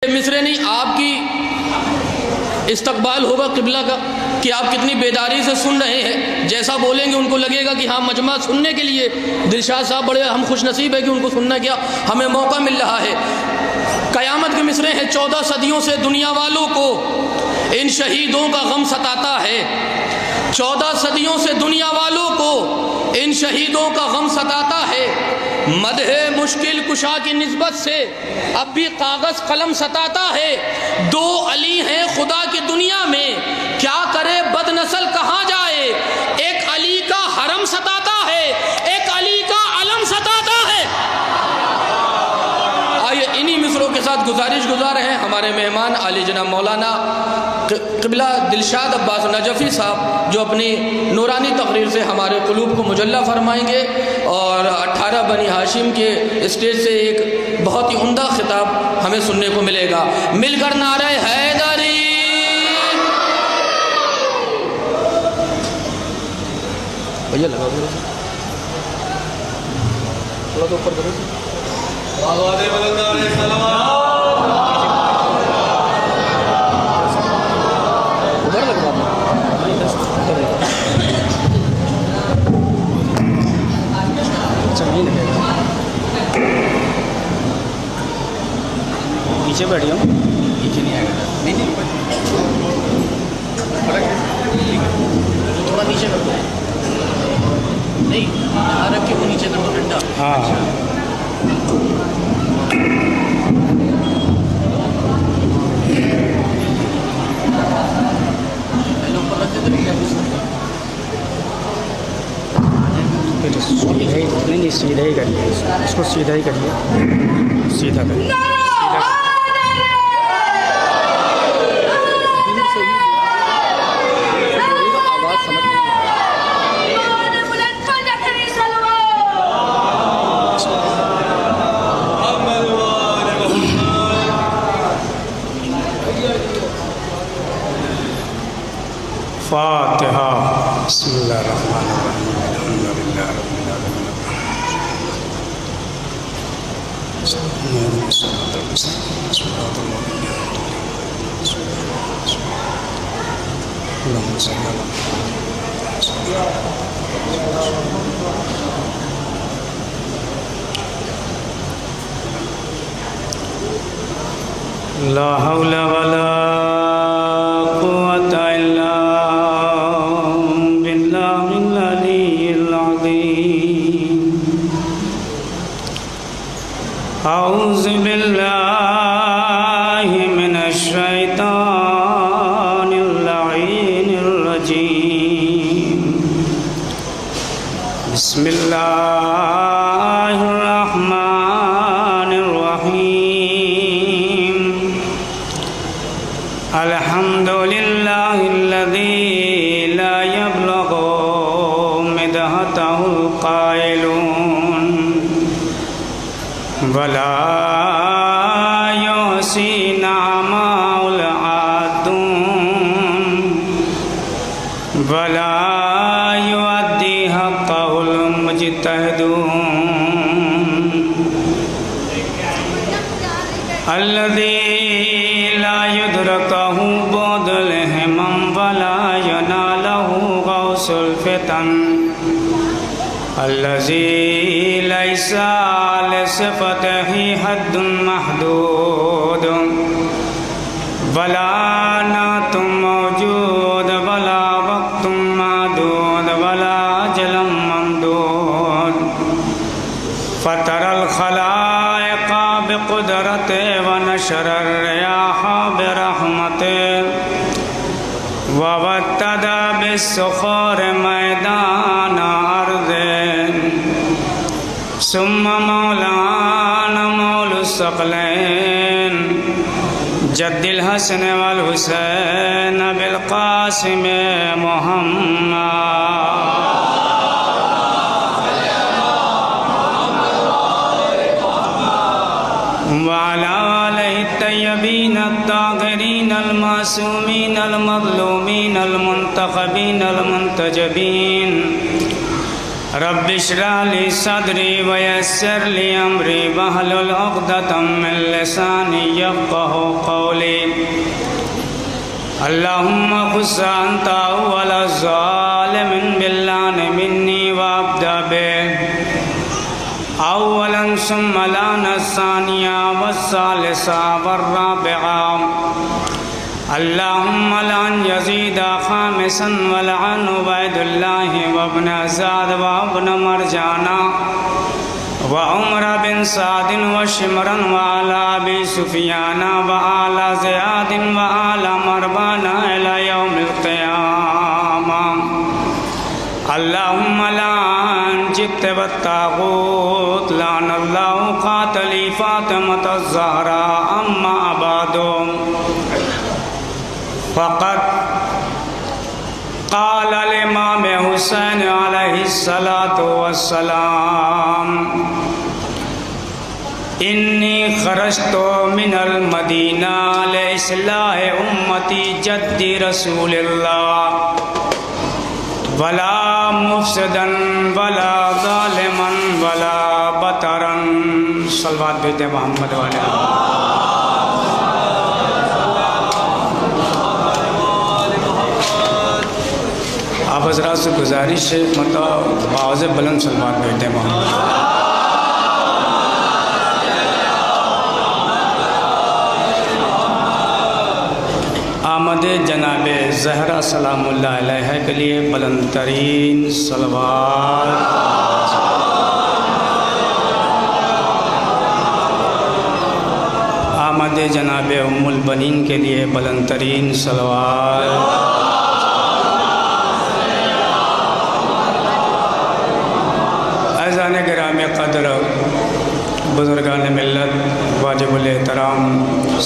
مصرے نہیں، آپ کی استقبال ہوگا قبلہ کا کہ آپ کتنی بیداری سے سن رہے ہیں. جیسا بولیں گے ان کو لگے گا کہ ہاں مجمع سننے کے لیے دلشاد صاحب بڑے ہم خوش نصیب ہے کہ ان کو سننا کیا ہمیں موقع مل رہا ہے. قیامت کے مصرے ہیں. 14 صدیوں سے دنیا والوں کو ان شہیدوں کا غم ستاتا ہے. 14 صدیوں سے دنیا والوں کو ان شہیدوں کا غم ستاتا ہے. مدح مشکل کشا کی نسبت سے اب بھی کاغذ قلم ستاتا ہے. 2 علی ہیں خدا کی دنیا میں، کیا کرے بد نسل کہاں جائے. ایک علی کا حرم ستاتا ہے، ایک علی کا علم ستاتا ہے. آئیے انہی مصروں کے ساتھ گزارش گزار ہیں ہمارے مہمان عالی جناب مولانا قبلہ دلشاد عباس نجفی صاحب، جو اپنی نورانی تقریر سے ہمارے قلوب کو مجلہ فرمائیں گے، اور 18 بنی ہاشم کے اسٹیج سے ایک بہت ہی عمدہ خطاب ہمیں سننے کو ملے گا. مل کر نعرہ حیدری. بھیا لگا تھوڑا تو اوپر کرو. نیچے بیٹھ جاؤ. نیچے نہیں آئے گا. نہیں تھوڑا نیچے کر دو. نہیں یہاں رکھ کے وہ نیچے کر دو ٹھنڈا. ہاں اوپر رکھ دے. نہیں سیدھا ہی کریے اس کو. سیدھا ہی کریے. سیدھا کریے. فاتحہ. بسم اللہ الرحمن الرحیم. الحمد للہ رب العالمین. لا حول ولا قوة إلا بالله العلي العظيم. أعوذ بالله من الشيطان اللعين الرجيم. بسم الله الرحمن الرحيم. الحمد لله الذي لا يبلغ مدحته القائلون ولا يحصي نعمه العادون ولا يؤدي حقه المجتهدون. الذي لا يدركه بعد الهمم ولا يناله غوث الفتن. الذي ليس لصفته حد محدود ولا نعت موجود ولا وقت معدود ولا أجل ممدود. فطر الخلائق بقدرته ونشر الرياح برحمته ووتد بالصخور ميدان أرضه. ثم مولانا مولى الثقلين جد الحسن والحسين بالقاسم محمد وعلى آله الطيبين الطاهرين المعصومين المظلومين المنتخبين المنتجبين رب اشرح لي صدري ويسر لي أمري واحلل عقدة من لساني يفقهوا قولي اللهم خص أنت أول الظالم باللعن مني وابدأ به اولا ثم لعن الثانية والثالثة والرابعة اللهم لعن يزيد خامسا ولعن عبيد الله وابن زاد وابن مرجانا وعمر بن سعد وشمرا وعلى أبي سفيان وعلى زياد وعلى مروان إلى يوم القيامة اللهم لعن جبت والطاغوت لعن الله قاتلي فاطمة الزهراء أما بعد فقد قال الإمام حسین علیہ الصلاۃ والسلام انی خرجت من المدینہ لإصلاح امتی جد رسول اللہ ولا مفسدا ولا ظالما ولا بطرا صلوات بیت محمد والے آپ حضرات سے گزارش ہے آواز بلند صلوات بیت محمد آمد جناب زہرا سلام اللہ علیہ کے لیے بلند ترین صلوات آمد جناب ام البنین کے لیے بلند ترین صلوات اعزان گرامی قدر بزرگان ملت واجب الاحترام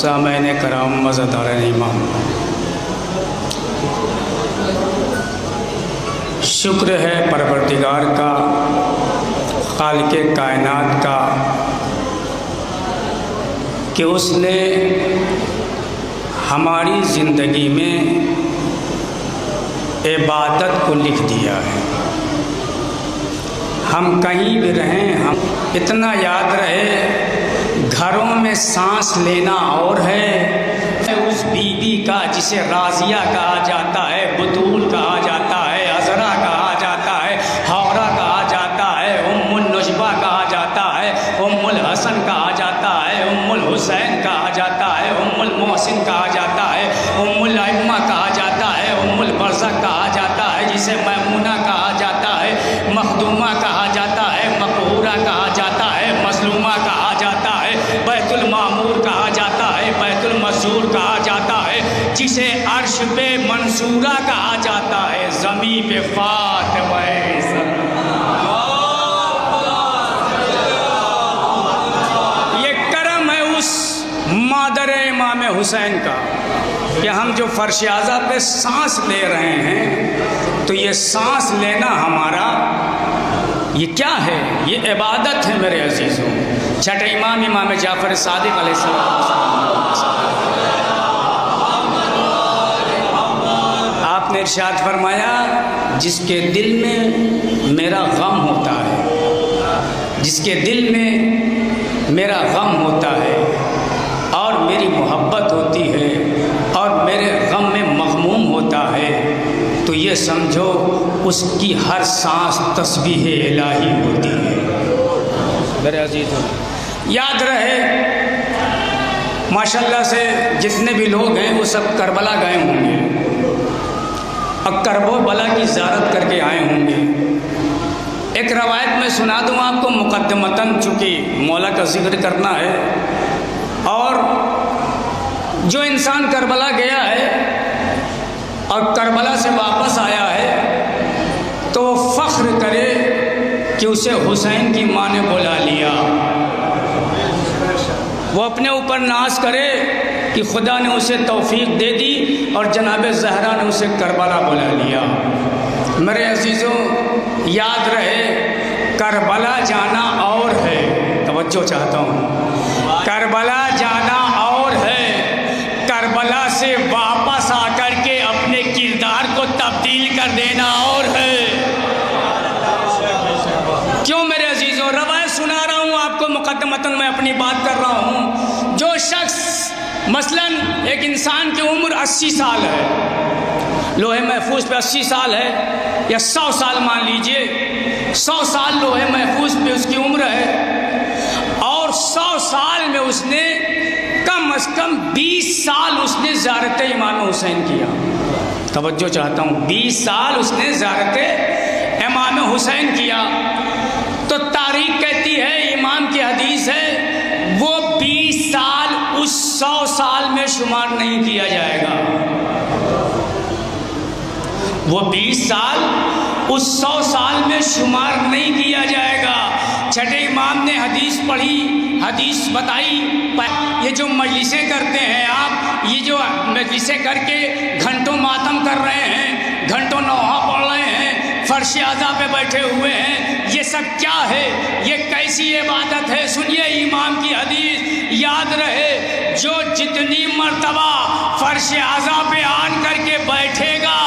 سامعین کرام مزداران امام شکر ہے پروردگار کا خالق کائنات کا کہ اس نے ہماری زندگی میں عبادت کو لکھ دیا ہے ہم کہیں بھی رہیں ہم اتنا یاد رہے گھروں میں سانس لینا اور ہے اس بیوی کا جسے راضیہ کہا جاتا ہے بطول کہا جاتا ہے عذرا کہا جاتا ہے حورہ کہا جاتا ہے ام النجبہ کہا جاتا ہے ام الحسن کہا جاتا ہے ام الحسین کہا جاتا ہے ام المحسن کہا جاتا ہے ام الائمہ کہا جاتا ہے ام البرزخ کہا جاتا ہے جسے میمونہ کہا جاتا ہے مخدومہ کہا جاتا ہے مقہورہ کہا جاتا ہے مظلومہ کہا جاتا ہے بیت المعمور کہا جاتا ہے بیت المسجور کہا جاتا ہے جسے عرش پہ منصورہ کہا جاتا ہے زمین پہ فاطمہ یہ کرم ہے اس مادر امام حسین کا کہ ہم جو فرش اعظم پہ سانس لے رہے ہیں تو یہ سانس لینا ہمارا یہ کیا ہے؟ یہ عبادت ہے میرے عزیزوں۔ چھٹے امام امام جعفر صادق علیہ السلام آپ نے ارشاد فرمایا جس کے دل میں میرا غم ہوتا ہے، جس کے دل میں میرا غم ہوتا ہے اور میری محبت ہوتی ہے اور میرے غم میں مغموم ہوتا ہے تو یہ سمجھو اس کی ہر سانس تسبیح الہی ہوتی ہے۔ میرے عزیزوں یاد رہے ماشاءاللہ سے جتنے بھی لوگ ہیں وہ سب کربلا گئے ہوں گے اور کرب و بلا کی زیارت کر کے آئے ہوں گے۔ ایک روایت میں سنا دوں آپ کو مقدمتاً، چونکہ مولا کا ذکر کرنا ہے، اور جو انسان کربلا گیا ہے اور کربلا سے واپس آیا ہے تو وہ فخر کرے کہ اسے حسین کی ماں نے بلا لیا، وہ اپنے اوپر ناز کرے کہ خدا نے اسے توفیق دے دی اور جناب زہرا نے اسے کربلا بلا لیا۔ میرے عزیزوں یاد رہے کربلا جانا اور ہے، توجہ چاہتا ہوں، کربلا جانا اور ہے، کربلا سے واپس آ کر کے اپنے کردار کو تبدیل کر دینا اور ہے۔ مثلاً ایک انسان کی عمر 80 سال ہے، لوح محفوظ پہ 80 سال ہے یا 100 سال مان لیجئے، 100 سال لوح محفوظ پہ اس کی عمر ہے، اور 100 سال میں اس نے کم از کم 20 سال اس نے زیارت امام حسین کیا. توجہ چاہتا ہوں، 20 سال اس نے زیارت امام حسین کیا. تو تاریخ کہتی ہے، امام کی حدیث ہے، وہ 20 سال اس 100 سال میں شمار نہیں کیا جائے گا. وہ 20 سال اس 100 سال میں شمار نہیں کیا جائے گا. چھٹے امام نے حدیث پڑھی، حدیث بتائی. یہ جو مجلسیں کرتے ہیں آپ، یہ جو مجلسیں کر کے گھنٹوں ماتم کر رہے ہیں، گھنٹوں نوحہ پڑھ رہے ہیں، فرش اعضا پہ بیٹھے ہوئے ہیں، یہ سب کیا ہے؟ یہ کیسی عبادت ہے؟ سنیے امام کی حدیث، یاد رہے، جو جتنی مرتبہ فرش اعضا پہ آن کر کے بیٹھے گا،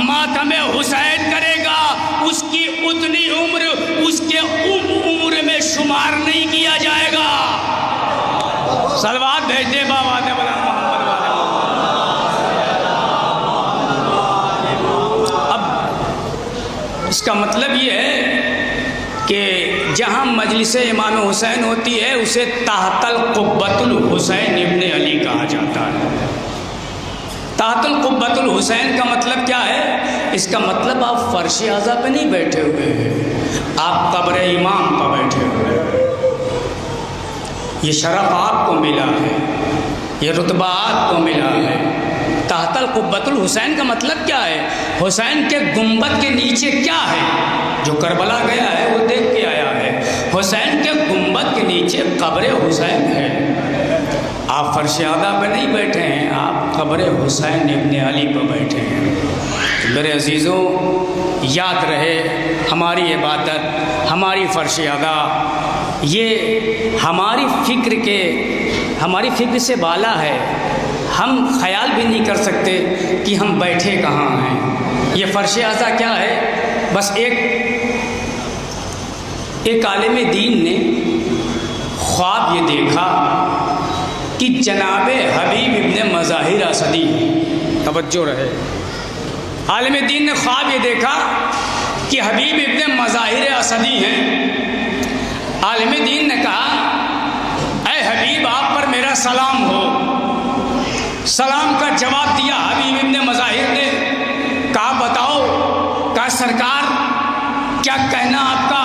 ماتم حسین کرے گا، اس کی اتنی عمر اس کے عمر میں شمار نہیں کیا جائے گا. صلوات بھیج دے بابا دے بلا محمد والے. اب اس کا مطلب یہ ہے کہ جہاں مجلس امام حسین ہوتی ہے اسے تحت القبۃ الحسین ابن علی کہا جاتا ہے. تحت القبۃ الحسین کا مطلب کیا ہے؟ اس کا مطلب آپ فرش اعضا پہ نہیں بیٹھے ہوئے ہیں، آپ قبر امام پہ بیٹھے ہوئے ہیں. یہ شرف آپ کو ملا ہے، یہ رتبہ آپ کو ملا ہے. تحت القبۃ الحسین کا مطلب کیا ہے؟ حسین کے گنبد کے نیچے کیا ہے؟ جو کربلا گیا ہے وہ دیکھ کے آیا ہے. حسین کے گنبد کے نیچے قبر حسین ہے. آپ فرش اعضا پہ نہیں بیٹھے ہیں، آپ قبر حسین ابن علی پہ بیٹھے ہیں. میرے عزیزوں، یاد رہے، ہماری عبادت، ہماری فرش اعضا، یہ ہماری فکر سے بالا ہے. ہم خیال بھی نہیں کر سکتے کہ ہم بیٹھے کہاں ہیں. یہ فرش اعضا کیا ہے؟ بس ایک عالم دین نے خواب یہ دیکھا کہ جناب حبیب ابن مظاہر اسدی، توجہ رہے، عالم دین نے خواب یہ دیکھا کہ حبیب ابن مظاہر اسدی ہیں. عالم دین نے کہا، اے حبیب آپ پر میرا سلام ہو. سلام کا جواب دیا حبیب ابن مظاہر نے. کہا بتاؤ، کہا سرکار کیا کہنا آپ کا؟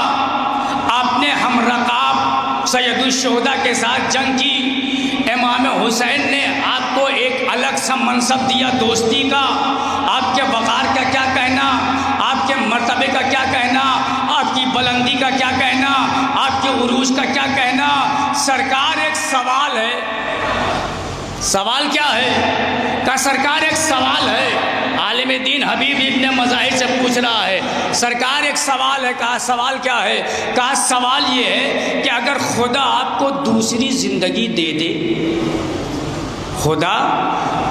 آپ نے ہم رقاب سید الشہداء کے ساتھ جنگ کی، امام حسین نے آپ کو ایک الگ سا منصب دیا دوستی کا. آپ کے وقار کا کیا کہنا؟ آپ کے مرتبے کا کیا کہنا؟ آپ کی بلندی کا کیا کہنا؟ آپ کے عروج کا کیا کہنا؟ سرکار ایک سوال ہے. سوال کیا ہے؟ کہا سرکار ایک سوال ہے. عالم دین حبیب ابن مظاہر سے پوچھ رہا ہے، سرکار ایک سوال ہے. کہا سوال کیا ہے؟ کہا سوال یہ ہے کہ اگر خدا آپ کو دوسری زندگی دے دے، خدا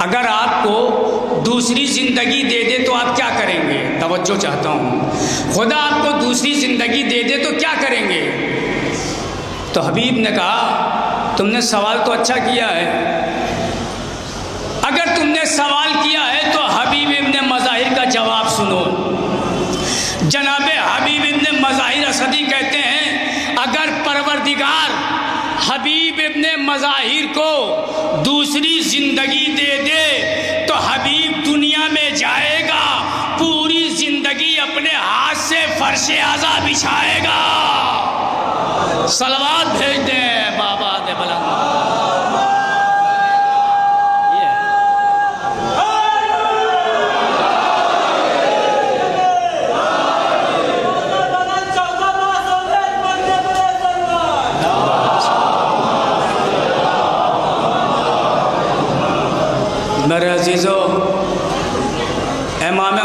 اگر آپ کو دوسری زندگی دے دے تو آپ کیا کریں گے؟ توجہ چاہتا ہوں. خدا آپ کو دوسری زندگی دے دے تو کیا کریں گے؟ تو حبیب نے کہا، تم نے سوال تو اچھا کیا ہے. اگر تم نے سوال کیا ہے تو حبیب ابن مظاہر کا جواب سنو. جناب حبیب ابن مظاہر اسدی کہتے ہیں، اگر پروردگار حبیب ابن مظاہر کو دوسری زندگی دے دے تو حبیب دنیا میں جائے گا، پوری زندگی اپنے ہاتھ سے فرش اعضا بچھائے گا. صلوات بھیج دیں بابا دے بلند. میرے عزیزو، امام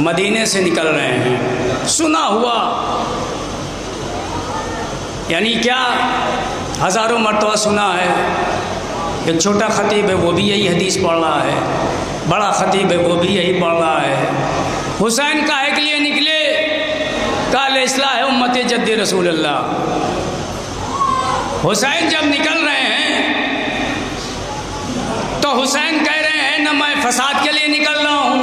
مدینے سے نکل رہے ہیں، سنا ہوا یعنی کیا ہزاروں مرتبہ سنا ہے. ایک چھوٹا خطیب ہے وہ بھی یہی حدیث پڑھ رہا ہے، بڑا خطیب ہے وہ بھی یہی پڑھ رہا ہے. حسین کاہے کے لیے نکلے؟ کال اصلاح امت جد رسول اللہ. حسین جب نکل رہے ہیں تو حسین کہہ رہے ہیں نہ میں فساد کے لیے نکل رہا ہوں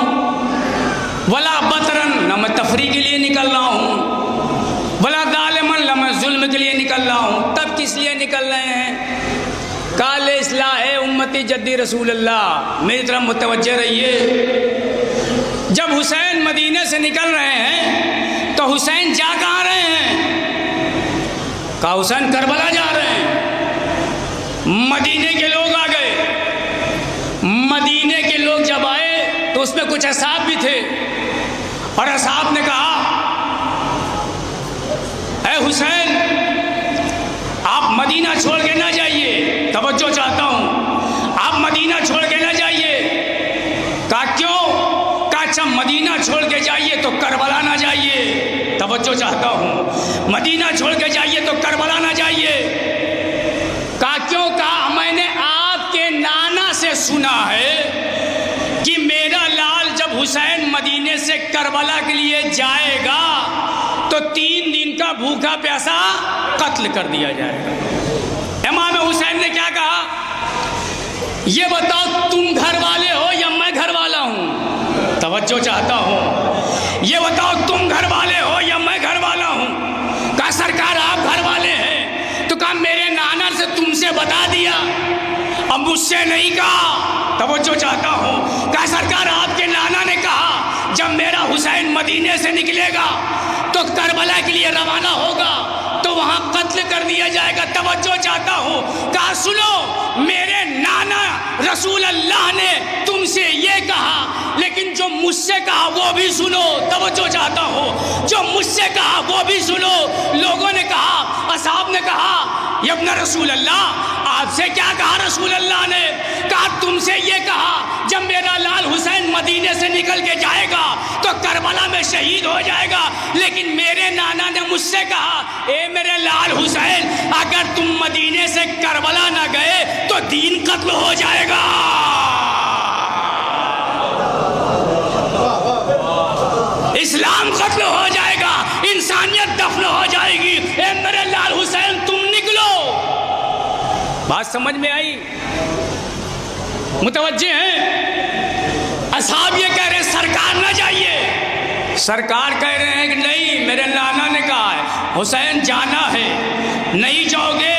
ولا بطرن، نہ میں تفریح کے لیے نکل رہا ہوں ولا ظالمن، نہ میں ظلم کے لیے نکل رہا ہوں. تب کس لیے نکل رہے ہیں؟ کال اصلاح ہے امتی جدی رسول اللہ. میری طرف متوجہ رہیے. جب حسین مدینے سے نکل رہے ہیں تو حسین جا کہاں رہے ہیں؟ کہا حسین کربلا جا رہے ہیں. مدینے کے لوگ آ گئے. مدینے کے لوگ جب آئے تو اس میں کچھ اصحاب بھی تھے، اور اصحاب نے کہا اے حسین آپ مدینہ چھوڑ کے نہ جائیے. توجہ چاہتا ہوں، آپ مدینہ چھوڑ کے نہ جائیے. کہا کیوں؟ کہا اچھا مدینہ چھوڑ کے جائیے تو کربلا نہ جائیے. توجہ چاہتا ہوں، مدینہ چھوڑ کے جائیے تو کربلا نہ جائیے. کہا کیوں؟ کہا میں نے آپ کے نانا سے سنا ہے کہ میرا لال جب حسین مدینے سے کربلا کے لیے جائے گا تو 3 دن کا بھوکا پیاسا قتل کر دیا جائے گا. امام حسین نے کیا کہا؟ یہ بتاؤ تم گھر والے ہو یا میں گھر والا ہوں؟ توجہ چاہتا ہوں. یہ بتاؤ تم گھر والے ہو یا میں گھر والا ہوں؟ کہا سرکار آپ گھر والے ہیں. تو کہا میرے نانا سے تم سے بتا دیا، اب مجھ سے نہیں کہا. توجہ چاہتا ہوں. کہا سرکار آپ کے نانا نے کہا جب میرا حسین مدینے سے نکلے گا تو کربلا کے لیے روانہ ہوگا تو وہاں قتل کر دیا جائے گا. توجہ چاہتا ہوں. کہا سنو میرے نانا رسول اللہ نے تم سے یہ کہا، لیکن جو مجھ سے کہا وہ بھی سنو. توجہ چاہتا ہوں، جو مجھ سے کہا وہ بھی سنو. لوگوں نے کہا، اصحاب نے کہا یا ابن رسول اللہ آپ سے کیا کہا رسول اللہ نے؟ کہا تم سے یہ کہا جب میرا لال حسین مدینے سے نکل کے جائے گا تو کربلا میں شہید ہو جائے گا، لیکن میرے نانا نے مجھ سے کہا اے میرے لال حسین اگر تم مدینے سے کربلا نہ گئے تو دین قتل ہو جائے گا. اسلام قتل ہو جائے گا، انسانیت دفن ہو جائے گی. اے میرے لال حسین تم نکلو. بات سمجھ میں آئی؟ متوجہ ہیں؟ اصحاب یہ کہہ رہے ہیں سرکار نہ جائیے. سرکار کہہ رہے ہیں کہ نہیں، میرے نانا نے کہا ہے حسین جانا ہے، نہیں جاؤ گے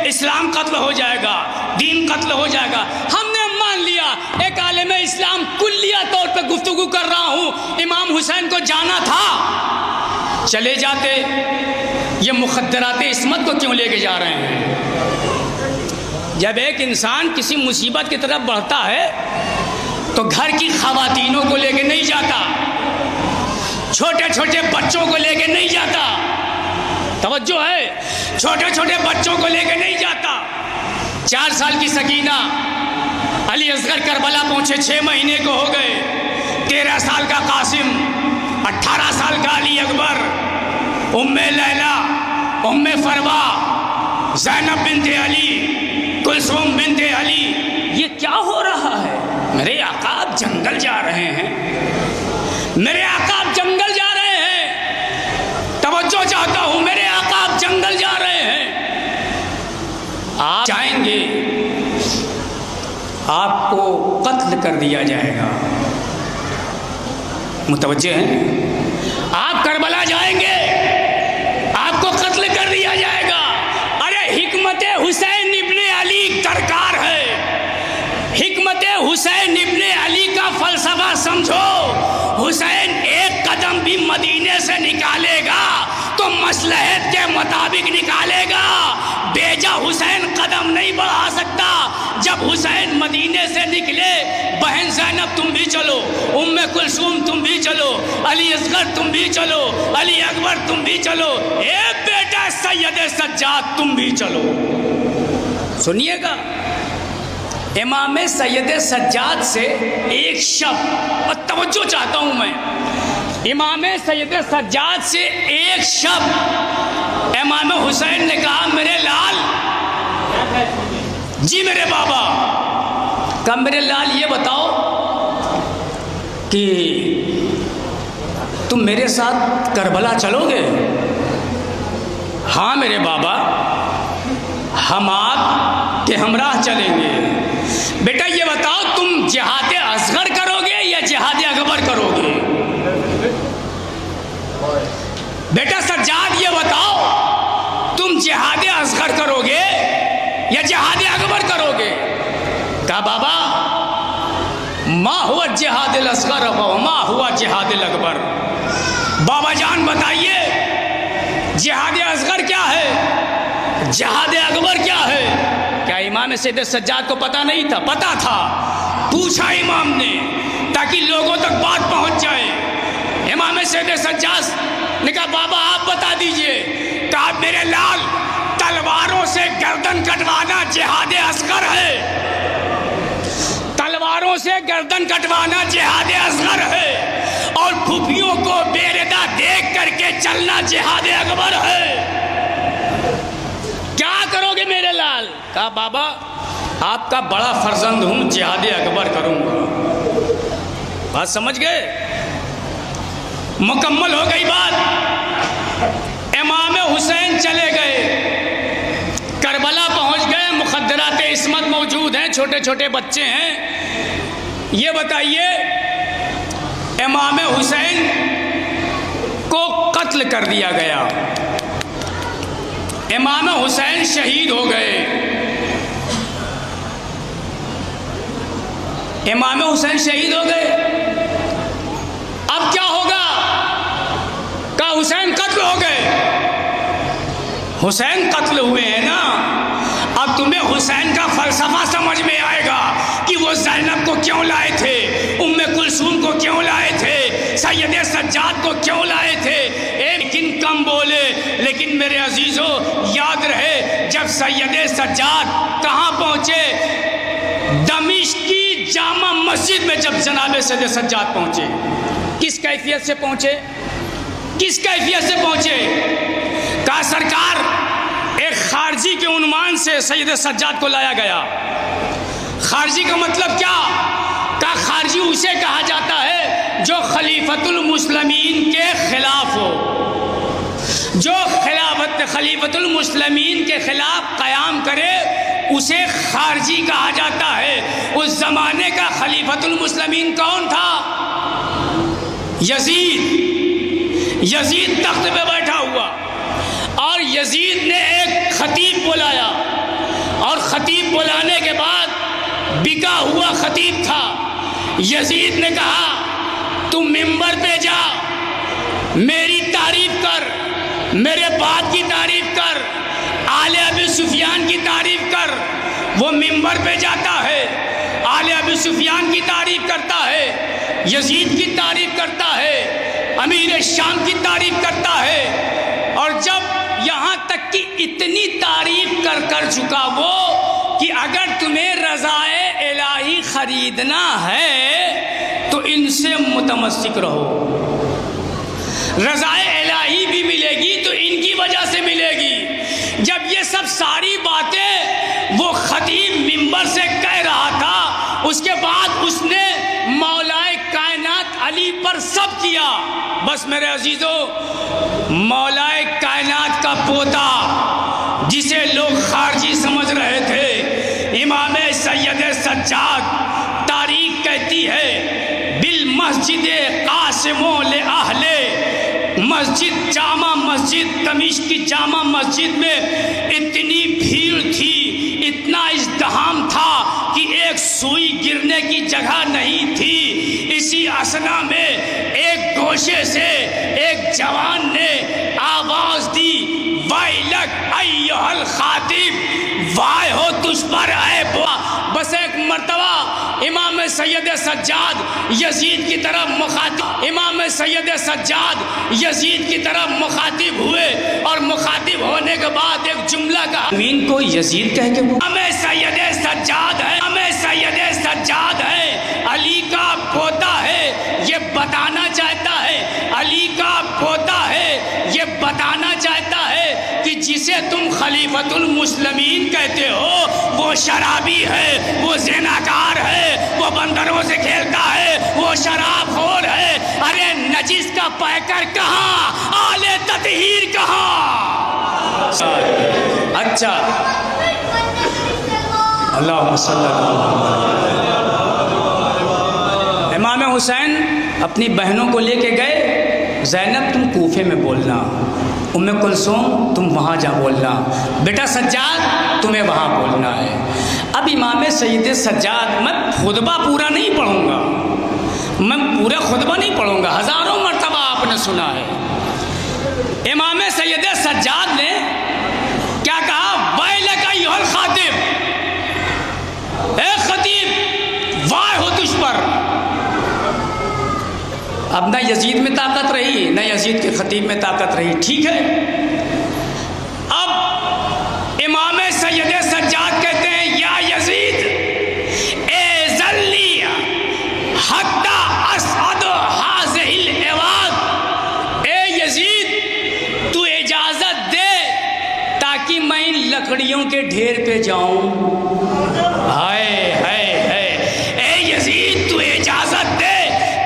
اسلام قتل ہو جائے گا، دین قتل ہو جائے گا. ہم نے مان لیا. ایک عالم اسلام کلیہ طور پہ گفتگو کر رہا ہوں. امام حسین کو جانا تھا، چلے جاتے. یہ مخدرات عصمت کو کیوں لے کے جا رہے ہیں؟ جب ایک انسان کسی مصیبت کی طرف بڑھتا ہے تو گھر کی خواتینوں کو لے کے نہیں جاتا، چھوٹے چھوٹے بچوں کو لے کے نہیں جاتا. توجہ ہے، چھوٹے چھوٹے بچوں کو لے کے نہیں جاتا. 4 سال کی سکینہ، علی اصغر کربلا پہنچے 6 مہینے کو ہو گئے. 13 سال کا قاسم، 18 سال کا علی اکبر، ام لیلا، ام فروا، زینب بنت علی، کلثوم بنت علی. یہ کیا ہو رہا ہے؟ میرے آقا آپ جنگل جا رہے ہیں، میرے آقا آپ جنگل جا رہے ہیں. توجہ چاہتا ہوں، میرے آقا آپ جنگل جا رہے ہیں. آپ جائیں گے آپ کو قتل کر دیا جائے گا. متوجہ ہیں؟ آپ کربلا جائیں گے آپ کو قتل کر دیا جائے گا. ارے حکمت حسین ابن علی درکار ہے. حکمت حسین ابن علی کا فلسفہ سمجھو. حسین ایک قدم بھی مدینے سے نکالے گا تو مصلحت کے مطابق نکالے گا. بیجا حسین قدم نہیں بڑھا سکتا. جب حسین مدینے سے نکلے، بہن زینب تم بھی چلو، ام کلثوم تم بھی چلو، علی اصغر تم بھی چلو، علی اکبر تم بھی چلو، اے بیٹا سید سجاد تم بھی چلو. سنیے گا، امام سید سجاد سے ایک شب، اور توجہ چاہتا ہوں میں، امام سید سجاد سے ایک شب امام حسین نے کہا میرے لال، جی میرے بابا، کہا میرے لال یہ بتاؤ کہ تم میرے ساتھ کربلا چلو گے؟ ہاں میرے بابا، ہم آپ کے ہمراہ چلیں گے۔ بیٹا یہ بتاؤ تم جہاد اصغر کرو گے یا جہاد اکبر کرو گے؟ بیٹا سجاد یہ بتاؤ تم جہاد اصغر کرو گے یا جہاد اکبر کرو گے؟ کہا بابا ما ہوا جہاد الاصغر وما ہوا جہاد الاکبر۔ بابا جان بتائیے جہاد اصغر کیا ہے، جہاد اکبر کیا ہے؟ کیا امام سید سجاد کو پتہ نہیں تھا؟ پتہ تھا، پوچھا امام نے تاکہ لوگوں تک بات پہنچ جائے۔ امام سید سجاد نے کہا بابا آپ بتا دیجئے۔ کہا میرے لال تلواروں سے گردن کٹوانا جہاد اصغر ہے، تلواروں سے گردن کٹوانا جہاد اصغر ہے، اور پھوپھیوں کو بے ردا دیکھ کر کے چلنا جہاد اکبر ہے۔ کیا کرو گے میرے لال؟ کہا بابا آپ کا بڑا فرزند ہوں، جہاد اکبر کروں گا۔ بات سمجھ گئے؟ مکمل ہو گئی بات۔ امام حسین چلے گئے، کربلا پہنچ گئے، مخدرات عصمت موجود ہیں، چھوٹے چھوٹے بچے ہیں۔ یہ بتائیے امام حسین کو قتل کر دیا گیا، امام حسین شہید ہو گئے۔ امام حسین شہید ہو گئے، اب کیا ہوگا؟ کہا حسین قتل ہو گئے۔ حسین قتل ہوئے ہیں نا، اب تمہیں حسین کا فلسفہ سمجھ میں آئے گا کہ وہ زینب کو کیوں لائے تھے، ام کلثوم کو کیوں لائے تھے، سید سجاد کو کیوں لائے تھے۔ لیکن کم بولے، لیکن میرے عزیزو یاد رہے جب سید سجاد کہاں پہنچے؟ دمشق کی جامع مسجد میں جب جناب سید سجاد پہنچے، کس کیفیت سے پہنچے؟ کس کیفیت سے پہنچے؟ کہا سرکار ایک خارجی کے عنوان سے سید سجاد کو لایا گیا۔ خارجی کا مطلب کیا؟ کہا خارجی اسے کہا جاتا ہے جو خلیفۃ المسلمین کے خلاف ہو، جو خلیفۃ المسلمین کے خلاف قیام کرے اسے خارجی کہا جاتا ہے۔ اس زمانے کا خلیفۃ المسلمین کون تھا؟ یزید تخت پہ بیٹھا ہوا، اور یزید نے ایک خطیب بلایا، اور خطیب بلانے کے بعد بکا ہوا خطیب تھا۔ یزید نے کہا تم ممبر پہ جا، میری تعریف کر، میرے باپ کی تعریف کر، آل ابی سفیان کی تعریف کر۔ وہ ممبر پہ جاتا ہے، آل ابی سفیان کی تعریف کرتا ہے، یزید کی تعریف کرتا ہے، امیر شام کی تعریف کرتا ہے، اور جب یہاں تک کہ اتنی تعریف کر چکا وہ کہ اگر تمہیں رضائے الہی خریدنا ہے تو ان سے متمسک رہو، رضائے الہی بھی ملے گی تو ان کی وجہ سے ملے گی۔ جب یہ سب ساری باتیں وہ خطیب ممبر سے کہہ رہا تھا، اس کے بعد اس نے مولائے کائنات علی پر سب کیا۔ بس میرے عزیزو مولائے کائنات کا پوتا جسے لوگ خارجی سمجھ رہے تھے، امام سید سجاد، تاریخ کہتی ہے بالمسجد قاسم لأہل مسجد، جامع مسجد دمشق کی جامع مسجد میں اتنی بھیڑ تھی، اتنا ازدحام تھا کہ ایک سوئی گرنے کی جگہ نہیں تھی۔ اسی اسنا میں ایک گوشے سے ایک جوان نے آواز دی ویلک ایھا الخاطب، وائے ہو تجھ پر اے بس ایک مرتبہ امام سید سجاد یزید کی طرف مخاطب، امام سید سجاد یزید کی طرف مخاطب ہوئے، اور مخاطب ہونے کے بعد ایک جملہ کہا، امین کو یزید کہہ کے ہمیں سید سجاد ہے، ہمیں سید سجاد ہے، علی کا پوتا ہے، یہ بتانا چاہتا ہے، علی کا پوتا ہے، یہ بتانا چاہتا ہے کہ جسے تم خلیفۃ المسلمین کہتے ہو وہ شرابی ہے، وہ زناکار ہے، وہ بندروں سے کھیلتا ہے، وہ شراب خور ہے۔ ارے نجس کا پیکر کہاں، آل تطہیر کہاں؟ اچھا اللہم صلی اللہ علیہ وسلم۔ امام حسین اپنی بہنوں کو لے کے گئے، زینب تم کوفے میں بولنا، ام کلثوم تم وہاں جا بولنا، بیٹا سجاد تمہیں وہاں بولنا ہے۔ اب امام سید سجاد، میں خطبہ پورا نہیں پڑھوں گا، میں پورا خطبہ نہیں پڑھوں گا، ہزاروں مرتبہ آپ نے سنا ہے۔ امام سید سجاد نے کیا کہا؟ ویلک ایھا الخاطب، اے خطیب وائے ہو تجھ پر۔ اب نہ یزید میں طاقت رہی، نہ یزید کے خطیب میں طاقت رہی، ٹھیک ہے۔ اب امام سید سجاد کہتے ہیں یا یزید اذن لی حتی اسعد ھذہ العواد، اے یزید تو اجازت دے تاکہ میں ان لکڑیوں کے ڈھیر پہ جاؤں۔ ہائے ہائے ہائے، اے یزید تو اجازت دے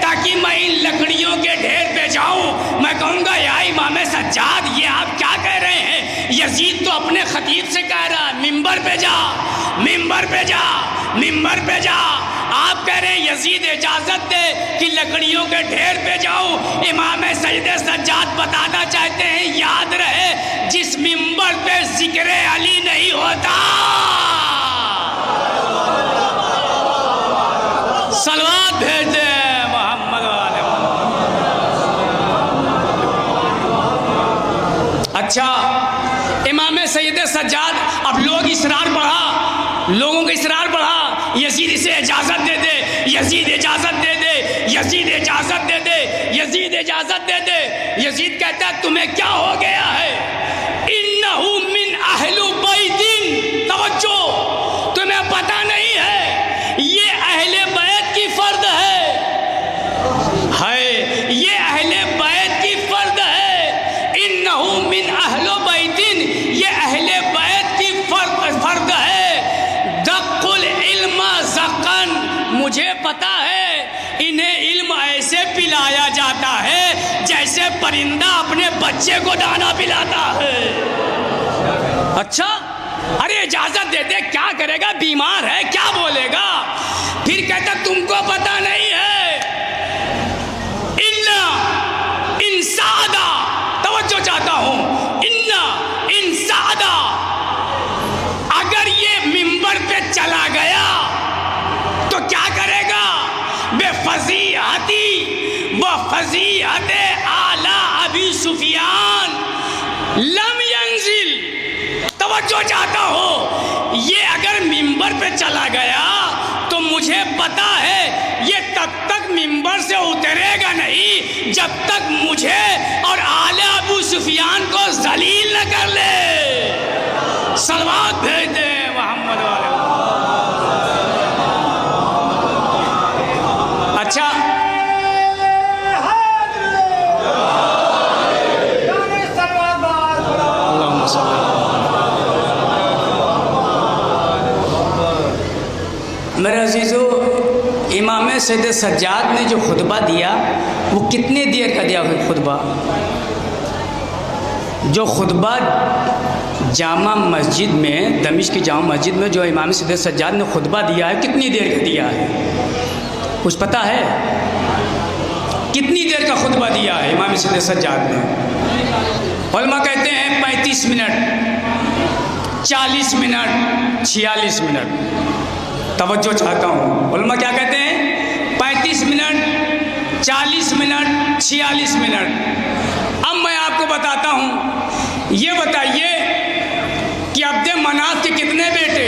تاکہ میں ان لکڑیوں کے ڈھیر پہ جاؤں۔ میں کہوں گا یا امام سجاد یہ آپ کیا کہہ رہے ہیں؟ یزید تو اپنے خطیب سے کہہ رہا ہے منبر پہ جا، منبر پہ جا، منبر پہ جا۔ آپ کہہ رہے ہیں یزید اجازت دے کہ لکڑیوں کے ڈھیر پہ جاؤ۔ امام سید سجاد بتانا چاہتے ہیں یاد رہے جس منبر پہ ذکر علی نہیں ہوتا، صلوات بھیج دے محمد والے محمد۔ اچھا امام سید سجاد، اب لوگ اصرار بڑھا، لوگوں کا اصرار بڑھا، یزید اسے اجازت دے دے، یزید اجازت دے دے، یزید اجازت دے دے، یزید اجازت دے دے۔ یزید کہتا ہے تمہیں کیا ہو گیا ہے؟ انہ من اہل بیت، توجہ تمہیں پتہ نہیں ہے یہ اہل بیت کی فرد ہے، یہ اہل بیت کی فرد ہے۔ انہ من اہل بیت، یہ اہل بیت کی فرد ہے۔ دق العلم زقن، مجھے پتا ہے انہیں علم ایسے پلایا جاتا ہے جیسے پرندہ اپنے بچے کو دانا پلاتا ہے۔ اچھا ارے اجازت دے دے، کیا کرے گا؟ بیمار ہے، کیا بولے گا؟ پھر کہتا تم کو پتا نہیں ہے ان سعدا، توجہ چاہتا ہوں، ان سعدا، اگر یہ منبر پہ چلا گیا تو کیا کرے گا؟ بے فضیحتی و فضیحت اعلی ابی سفیان لم ینزل، توجہ چاہتا ہوں، یہ اگر منبر پہ چلا گیا تو مجھے پتا ہے یہ تب تک منبر سے اترے گا نہیں جب تک مجھے اور اعلی ابو سفیان کو ذلیل نہ کر لے۔ صلوات بھیج دے محمد والے۔ اچھا میرے عزیزو، امام سید سجاد نے جو خطبہ دیا وہ کتنے دیر کا دیا خطبہ؟ جو خطبہ جامع مسجد میں، دمشق کی جامع مسجد میں جو امام سید سجاد نے خطبہ دیا ہے کتنی دیر کا دیا ہے؟ کچھ پتہ ہے کتنی دیر کا خطبہ دیا ہے امام سید سجاد نے؟ علماء کہتے ہیں 35 منٹ، 40 منٹ، 46 منٹ۔ توجہ چاہتا ہوں، علماء کیا کہتے ہیں؟ 35 منٹ، 40 منٹ، 46 منٹ۔ اب میں آپ کو بتاتا ہوں، یہ بتائیے کہ عبد مناف کے کتنے بیٹے؟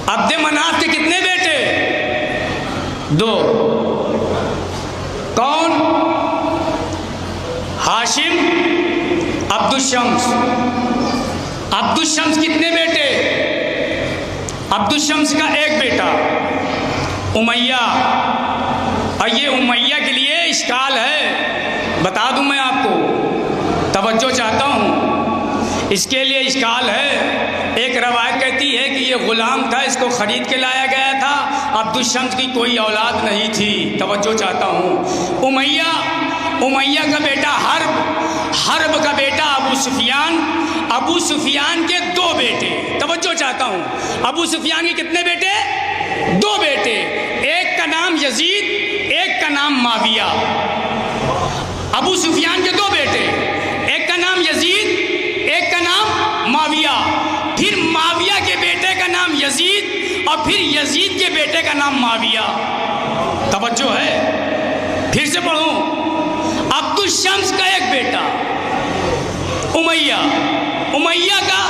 عبد مناف کے کتنے بیٹے؟ 2۔ کون؟ ہاشم، عبد الشمس۔ عبد الشمس کتنے بیٹے؟ عبد الشمس کا ایک بیٹا امیہ، اور یہ امیہ کے لیے اشکال ہے، بتا دوں میں آپ کو، توجہ چاہتا ہوں، اس کے لیے اشکال ہے۔ ایک روایت کہتی ہے کہ یہ غلام تھا، اس کو خرید کے لایا گیا تھا، عبد الشمس کی کوئی اولاد نہیں تھی۔ توجہ چاہتا ہوں، امیہ امیہ کا بیٹا حرب کا بیٹا ابو سفیان کے 2 بیٹے. توجہ چاہتا ہوں, ابو سفیان کے کتنے بیٹے؟ 2 بیٹے. ایک کا نام یزید, ایک کا نام معاویہ. ابو سفیان کے 2 بیٹے, ایک کا نام یزید, ایک کا نام معاویہ. پھر معاویہ کے بیٹے کا نام یزید اور پھر یزید کے بیٹے کا نام معاویہ. توجہ ہے, پھر سے پڑھوں. عبد الشمس کا ایک بیٹا امیہ کا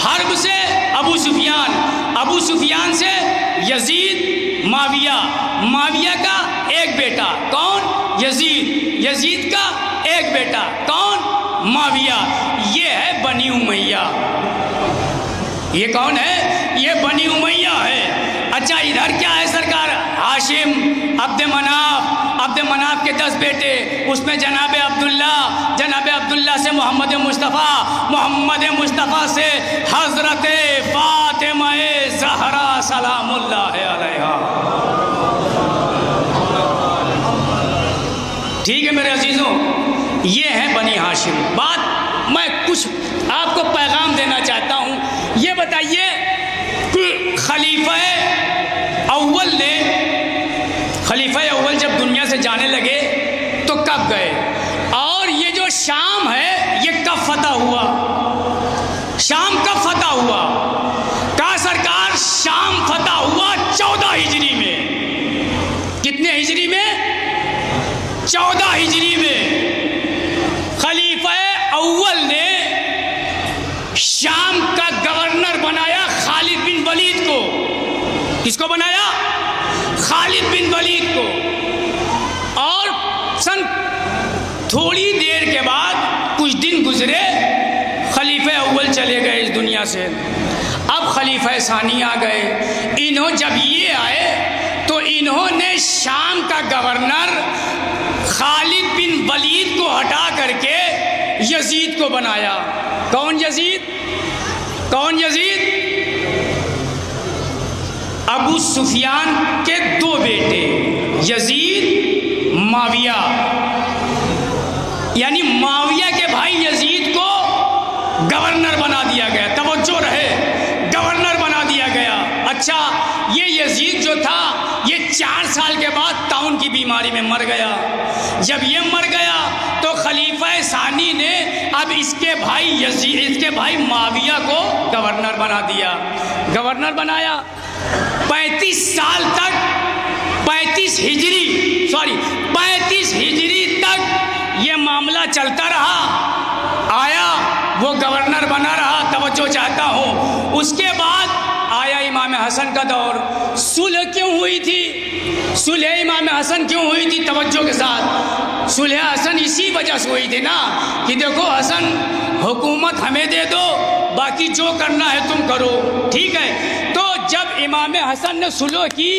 حرب سے ابو سفیان سے یزید, معاویہ کا ایک بیٹا کون؟ یزید کا ایک بیٹا کون؟ معاویہ. یہ ہے بنی امیہ. یہ کون ہے؟ یہ بنی امیہ ہے. اچھا ادھر کیا ہے سرکار؟ ہاشم, عبد مناف کے 10 بیٹے, اس میں جناب عبداللہ سے محمد مصطفیٰ سے حضرت فاطمہ زہرا سلام اللہ علیہا. ٹھیک ہے میرے عزیزوں, یہ ہے بنی ہاشم. بات میں کچھ آپ کو پیغام دینا چاہتا ہوں. یہ بتائیے کہ خلیفہ اول جب دنیا سے جانے لگے تو کب گئے, اور یہ جو شام ہے یہ کب فتح ہوا؟ شام کب فتح ہوا؟ کہا سرکار شام فتح ہوا 14 ہجری میں. کتنے ہجری میں؟ 14 ہجری میں. خلیفہ اول نے شام کا گورنر بنایا خالد بن ولید کو. کس کو بنایا؟ خالد بن ولید کو. اور تھوڑی دیر کے بعد کچھ دن گزرے, خلیفہ اول چلے گئے اس دنیا سے. اب خلیفہ ثانی آ گئے. جب یہ آئے تو انہوں نے شام کا گورنر خالد بن ولید کو ہٹا کر کے یزید کو بنایا. کون یزید؟ ابو سفیان کے 2 بیٹے یزید, معاویہ. یعنی معاویہ کے بھائی یزید کو گورنر بنا دیا گیا. توجہ رہے, گورنر بنا دیا گیا. اچھا یہ یزید جو تھا یہ 4 سال کے بعد طاعون کی بیماری میں مر گیا. جب یہ مر گیا تو خلیفہ ثانی نے اب اس کے بھائی معاویہ کو گورنر بنا دیا. گورنر بنایا. 35 سال تک 35 ہجری تک یہ معاملہ چلتا رہا. آیا وہ گورنر بنا رہا. توجہ چاہتا ہوں. اس کے بعد آیا امام حسن کا دور. صلح کیوں ہوئی تھی؟ صلح امام حسن کیوں ہوئی تھی؟ توجہ کے ساتھ. صلح حسن اسی وجہ سے ہوئی تھی نا کہ دیکھو حسن حکومت ہمیں دے دو, باقی جو کرنا ہے تم کرو. ٹھیک ہے. تو جب امام حسن نے صلح کی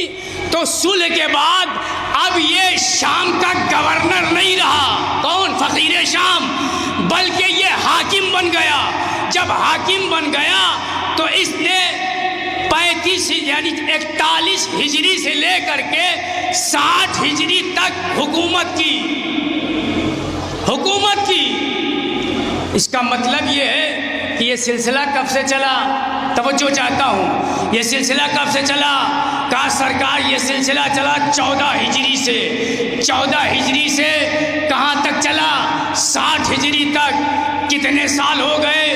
تو صلح کے بعد اب یہ شام کا گورنر نہیں رہا. کون؟ فقیر شام. بلکہ یہ حاکم بن گیا. جب حاکم بن گیا تو اس نے 35 یعنی 41 ہجری سے لے کر کے 60 ہجری تک حکومت کی. اس کا مطلب یہ ہے کہ یہ سلسلہ کب سے چلا؟ توجہ چاہتا ہوں. یہ سلسلہ کب سے چلا؟ کہا سرکار یہ سلسلہ چلا 14 ہجری سے. 14 ہجری سے کہاں تک چلا؟ 60 ہجری تک. کتنے سال ہو گئے؟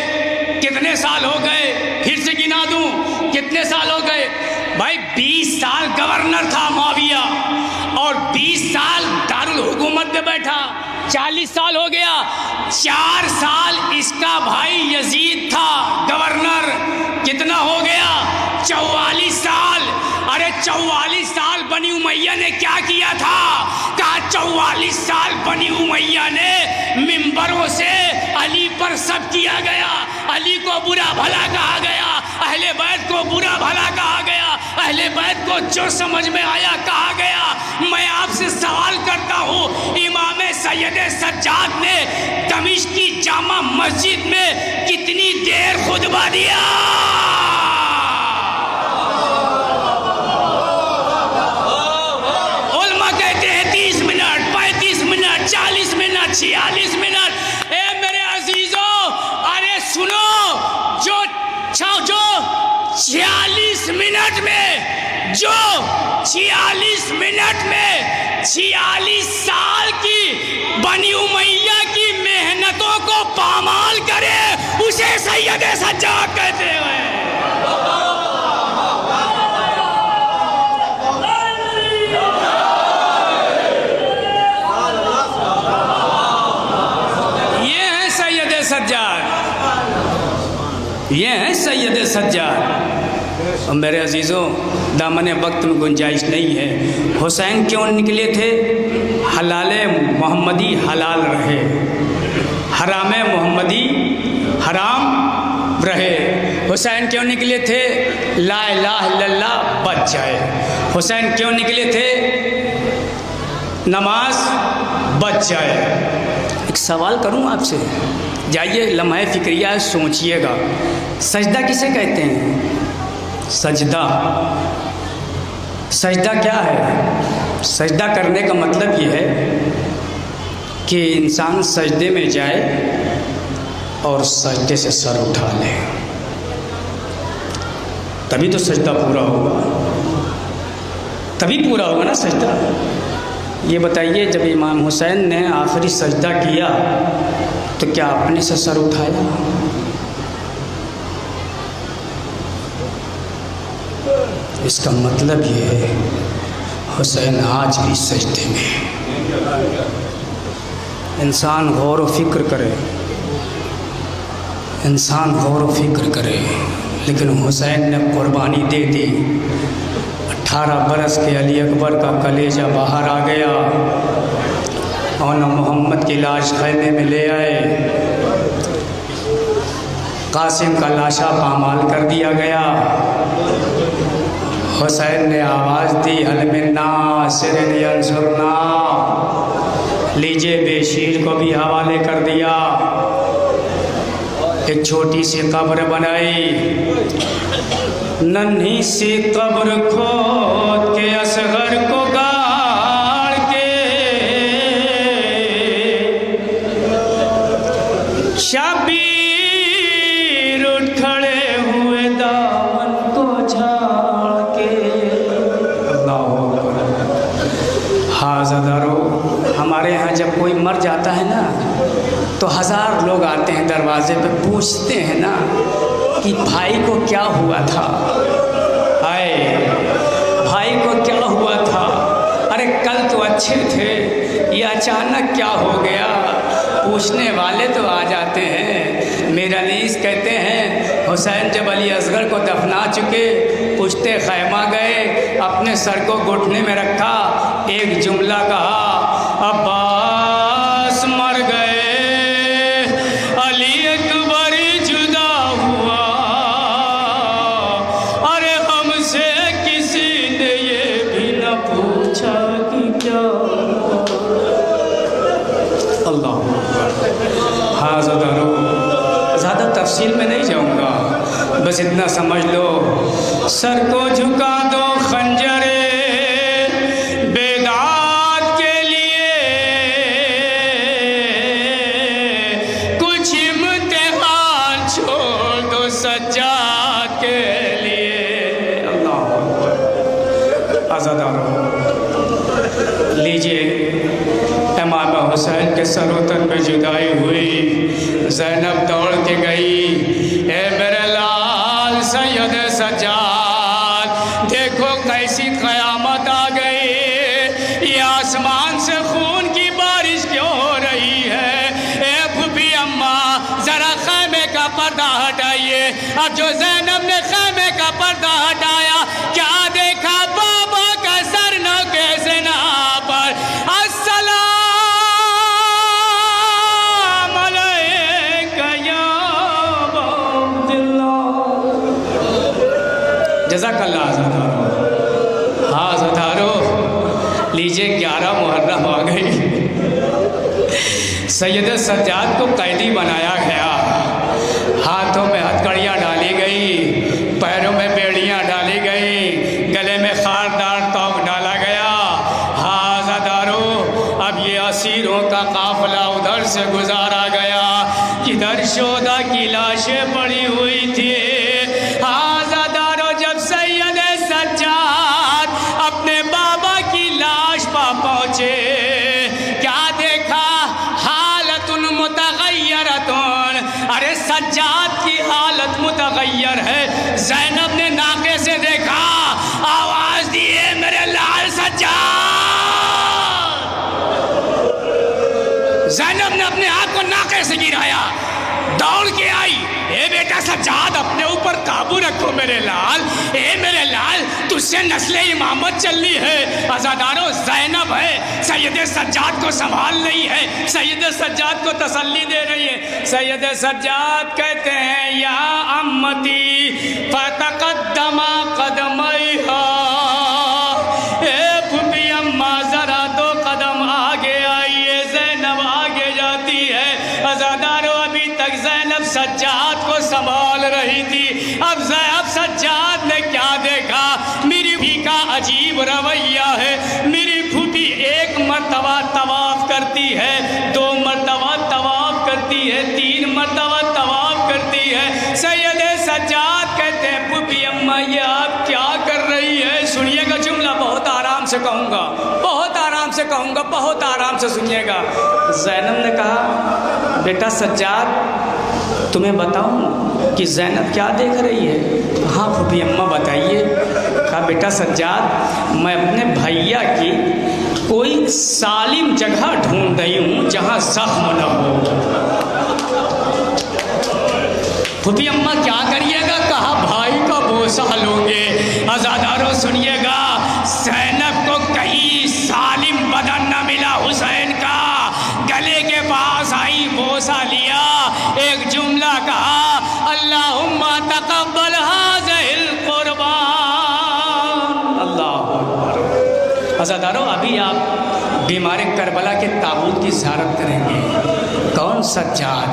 پھر سے گنا دوں کتنے سال ہو گئے بھائی. 20 سال گورنر تھا معاویہ اور 20 سال دارالحکومت میں بیٹھا. 40 سال ہو گیا. 4 سال اس کا بھائی یزید تھا گورنر. کتنا ہو گیا؟ 44 سال. ارے 44 سال بنی امیہ نے کیا کیا تھا؟ کہا 44 سال بنی امیہ نے منبروں سے علی پر سب کیا گیا. علی کو برا بھلا کہا گیا, اہل بیت کو برا بھلا کہا گیا, اہل بیت کو جو سمجھ میں آیا کہا گیا. میں آپ سے سوال کرتا ہوں, امام سید سجاد نے دمشق کی جامع مسجد میں کتنی دیر خطبہ دیا؟ علماء کہتے ہیں 30 منٹ, 35 منٹ, 46 منٹ میں 46 سال کی بنی امیہ کی محنتوں کو پامال کرے، اسے سید سجاد کہتے ہیں۔ یہ ہیں سید سجاد۔ اور میرے عزیزوں، دامن وقت میں گنجائش نہیں ہے۔ حسین کیوں نکلے تھے؟ حلال محمدی حلال رہے، حرام محمدی حرام رہے۔ حسین کیوں نکلے تھے؟ لا الہ الا اللہ بچ جائے۔ حسین کیوں نکلے تھے؟ نماز بچ جائے۔ ایک سوال کروں آپ سے، جائیے لمحہ فکریہ سوچئے گا، سجدہ کسے کہتے ہیں؟ سجدہ کیا ہے؟ سجدہ کرنے کا مطلب یہ ہے کہ انسان سجدے میں جائے اور سجدے سے سر اٹھا لے، تبھی تو سجدہ پورا ہوگا، تبھی پورا ہوگا نا سجدہ۔ یہ بتائیے، جب امام حسین نے آخری سجدہ کیا تو کیا اپنے سے سر اٹھایا؟ اس کا مطلب یہ ہے حسین آج بھی سجدے میں۔ انسان غور و فکر کرے، انسان غور و فکر کرے، لیکن حسین نے قربانی دے دی۔ 18 برس کے علی اکبر کا کلیجہ باہر آ گیا، اور محمد کی لاش خیمے میں لے آئے، قاسم کا لاشا پامال کر دیا گیا۔ حسین نے آواز دی، حل من ناصر ینصرنا، لیجے بے شیر کو بھی حوالے کر دیا۔ ایک چھوٹی سی قبر بنائی، ننھی سی قبر کھود کے اصغر کو گاڑ کے، شبیر اٹھ کھڑے ہوئے دامن کو جھاڑ کے۔ اللہ اکبر۔ حاضر درو، ہمارے ہاں جب کوئی مر جاتا ہے نا تو 1000 لوگ آتے ہیں دروازے پہ، پوچھتے ہیں نا کہ بھائی کو کیا ہوا تھا، آئے بھائی کو کیا ہوا تھا، ارے کل تو اچھے تھے، یہ اچانک کیا ہو گیا؟ پوچھنے والے تو آ جاتے ہیں۔ میرا انیس کہتے ہیں حسین جب علی اصغر کو دفنا چکے، پشتے خیمہ گئے، اپنے سر کو گھٹنے میں رکھا، ایک جملہ کہا، عباس مر گئے، علی اکبر جدا ہوا، ارے ہم سے کسی نے یہ بھی نہ پوچھا کہ کیا۔ اللہ حاضر درو، زیادہ تفصیل میں نہیں جاؤں گا، بس اتنا سمجھ لو، سر کو جھکا دو خنجر بیداد کے لیے، کچھ امتحان چھوڑ دو سجاد کے لیے۔ اللہ اکبر۔ آزادارو، لیجئے امام حسین کے سر و تن پہ جدائی ہوئی، زینب دوڑ کے گئی، اے میرے لال سید سجاد، دیکھو کیسی قیامت آ گئی، یہ آسمان سے خون کی بارش کیوں ہو رہی ہے؟ اے پھوپھی اماں، ذرا خیمے کا پردہ ہٹائیے۔ اب جو زینب نے خیمے کا پردہ ہٹایا، کیا دیکھا؟ بابا کا سر نہ کیسے نہ پر، السلام علیکہ یا عبداللہ۔ جزاک اللہ حضرتارو۔ ہاں حضرتارو، لیجئے 11 محرم آ گئی، سید سجاد کو قیدی بنایا گیا، ہاتھوں میں ہتھکڑیاں ڈالی گئی، پیروں میں بیڑیاں ڈالی گئی، گلے میں خاردار توق ڈالا گیا۔ ہاں حضرتارو، اب یہ اسیروں کا قافلہ ادھر سے گزارا گیا، کدھر شہداء کی لاشیں پڑی ہوئی تھی۔ ہاں حضرتارو، جب آیا, دوڑ کے آئی, اے بیٹا سجاد اپنے اوپر قابو رکھو میرے لال, اے میرے لال تجھ سے نسل امامت چلنی ہے. عزادارو زینب ہے, سید سجاد کو سنبھال رہی ہے, سید سجاد کو تسلی دے رہی ہے. سید سجاد کہتے ہیں یا امتی فتقدم قدمیہا, اے پھوپھی اماں ذرا دو قدم آگے آئیے, زینب آگے جاتی ہے. عزادارو ابھی تک زینب سجاد کو سنبھال رہی تھی, اب سجاد نے کیا دیکھا, میری پھوپھی کا عجیب رویہ ہے. میری پھوپھی ایک مرتبہ طواف کرتی ہے, 2 مرتبہ طواف کرتی ہے, 3 مرتبہ طواف کرتی ہے. سید سجاد کہتے ہیں پھوپھی اماں یہ آپ کیا کر رہی ہے؟ سنیے گا جملہ, بہت آرام سے کہوں گا, بہت آرام سے کہوں گا, بہت آرام سے سنیے گا. زینب نے کہا بیٹا سجاد تمہیں بتاؤں کہ زینب کیا دیکھ رہی ہے؟ ہاں پھوپھی اماں بتائیے. کہا بیٹا سجاد میں اپنے بھیا کی کوئی سالم جگہ ڈھونڈ رہی ہوں جہاں زخم نہ ہو. پھوپھی اماں کیا کریے گا؟ کہا بھائی کا بوسہ لوں گے. عزادارو سنیے گا, زینب کو کہیں سالم بدن نہ ملا حسین کا, گلے کے پاس آئی, بوسہ لیا, ایک جملہ کہا اللہم تقبل هذه القربان. اللہ اکبر. عزادارو ابھی آپ بیمار کربلا کے تابوت کی زیارت کریں گے. کون سجاد؟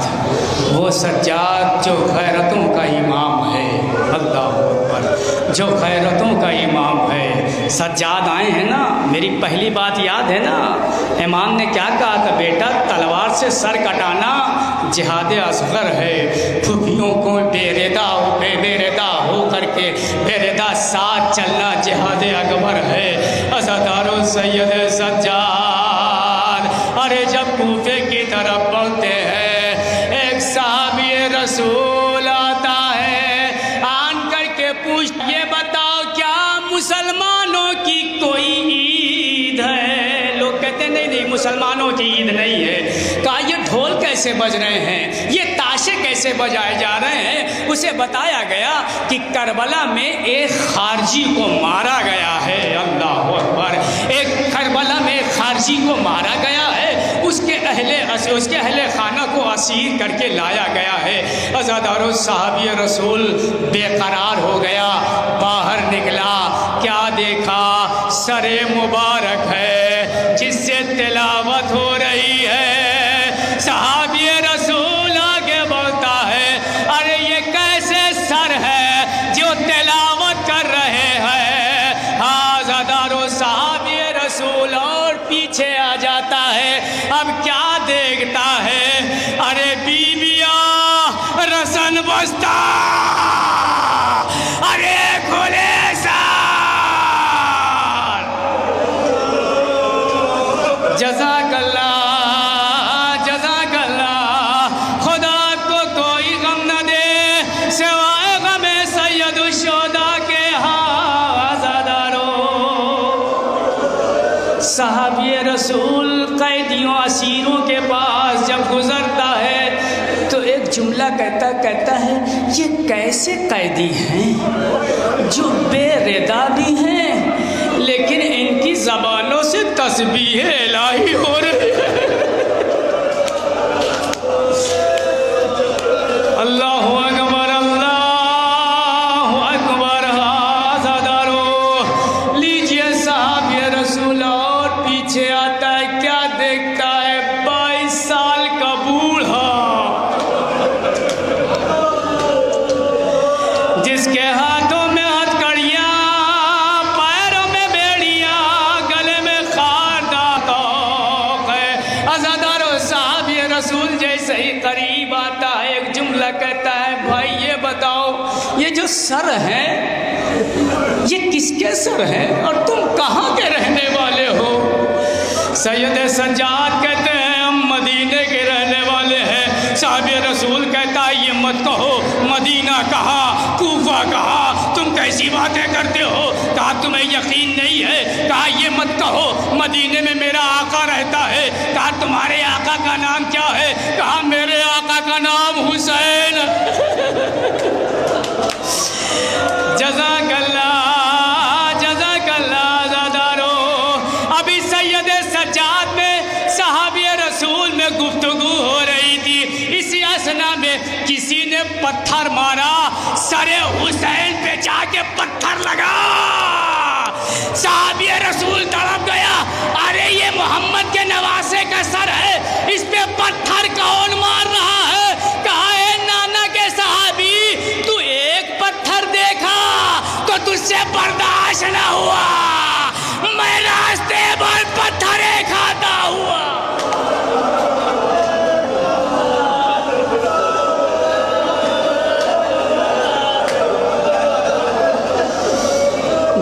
وہ سجاد جو غیرتوں کا امام ہے. اللہ اکبر, جو غیرتوں کا امام ہے. سجاد آئے ہیں نا, میری پہلی بات یاد ہے نا, امام نے کیا کہا تھا, بیٹا تلوار سے سر کٹانا جہاد اصغر ہے, پھوپھیوں کو بے ردا ہو کر کے بے ردا ساتھ چلنا جہاد اکبر ہے. عزادارو سید سجاد ارے جب کوفے کی طرف بڑھتے ہیں, ایک صحابی رسول آتا ہے, آن کر کے پوچھ یہ بتاؤ کیا مسلمانوں کی کوئی عید ہے؟ لوگ کہتے ہیں نہیں مسلمانوں کی عید نہیں ہے. کہا یہ ڈھول کیسے بج رہے ہیں, یہ تاشے کیسے بجائے جا رہے ہیں؟ اسے بتایا گیا کہ کربلا میں ایک خارجی کو مارا گیا ہے. اللہ اکبر. ایک کربلا میں ایک خارجی کو مارا گیا ہے, اس کے اہل خانہ کو اسیر کر کے لایا گیا ہے. عزادارو صحابی رسول بے قرار ہو گیا, باہر نکلا, کیا دیکھا, سر مبارک ہے جس سے تلاوت ہو رہی ہے. صحابی رسول آگے بڑھتا ہے, ارے یہ کیسے سر ہے جو تلاوت کر رہے ہیں؟ ہاں عزادارو صحابی رسول اور پیچھے آ جاتا ہے. اب کیا دیکھتا ہے, ارے بیویاں رسن بستا, ارے کھلے جزاک اللہ, جزاک اللہ. خدا کو کوئی غم نہ دے سوائے غم سید الشہداء کے. ہاں عزادارو صحابی رسول قیدیوں اسیروں کے پاس جب گزرتا ہے تو ایک جملہ کہتا ہے یہ کیسے قیدی ہیں جو بے ردا بھی ہیں لیکن ان کی زبانوں سے تسبیح الہی ہو رہی ہے. اللہ اکبر, اللہ اکبر. عزادارو لیجئے صحابی رسول اور پیچھے آتا ہے, کیا دیکھتا ہے, 22 سال کا بوڑھا جس کے ہاتھوں میں ہتھکڑیاں, پیروں میں بیڑیاں, گلے میں خاردات ہے. عزادارو صحابی رسول جیسے ہی قریب آتا ہے ایک جملہ کہتا ہے, بھائی یہ بتاؤ یہ جو سر ہے یہ کس کے سر ہے اور تم کہاں کے رہنے والے ہو؟ سید سجاد کہتے ہیں ہم مدینے کے رہنے والے ہیں. صحابی رسول کہتا ہے یہ مت کہو, مدینہ کہا, کوفہ کہا, تم کیسی باتیں کرتے ہو؟ کہا تمہیں یقین نہیں ہے. کہا یہ مت کہو مدینے میں میرا آقا رہتا ہے. کہا تمہارے آقا کا نام کیا ہے؟ کہا میرے آقا کا نام حسین. جزاک اللہ جزاک اللہ زادارو. ابھی سید سجاد میں صحابی رسول میں گفتگو ہو رہی تھی. اسی اسنا میں کسی نے پتھر مارا، سر حسین پہ جا کے پتھر لگا. صحابی رسول تڑپ گیا، ارے یہ محمد کے نواسے کا سر ہے، اس پہ پتھر کون مار رہا ہے؟ کہا اے نانا کے صحابی، تو ایک پتھر دیکھا تو تجھ سے برداشت نہ ہوا، میں راستے پر پتھریں کھاتا ہوا.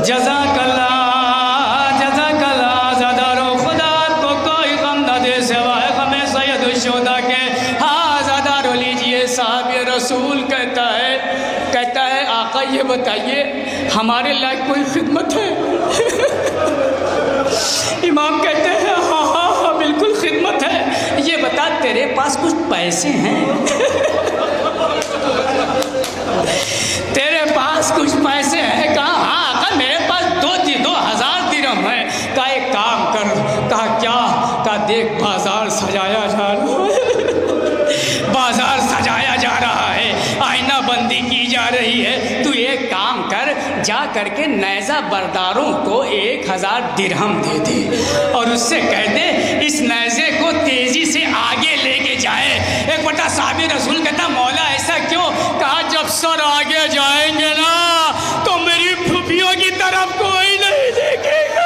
جزاک اللہ جزاک اللہ زادارو. خدا کو کوئی غم نہ دے سوائے غم سید الشہداء کے. ہاں زادارو لیجئے. صحابی رسول کہتا ہے آقا یہ بتائیے ہمارے لائق کوئی خدمت ہے؟ امام کہتے ہیں ہاں بالکل خدمت ہے. یہ بتا تیرے پاس کچھ پیسے ہیں؟ تیرے پاس کچھ پیسے ہیں؟ کہا ہاں آقا میرے پاس 2000 درہم ہے. کہا ایک کام کر. کہا کیا؟ کہا دیکھ بازار سجایا جا رہا ہے، بازار سجایا جا رہا ہے، آئینہ بندی کی جا رہی ہے. تو ایک کام کر، جا کر کے نیزہ برداروں کو 1000 درہم دے دے اور اس سے کہہ دے اس نیزے کو تیزی سے آگے لے کے جائے. ایک بڑا صحابی رسول کہتا مولا ایسا کیوں؟ کہا جب سر آگے جائیں گے نا تو میری پھوپھیوں کی طرف کوئی نہیں دیکھے گا.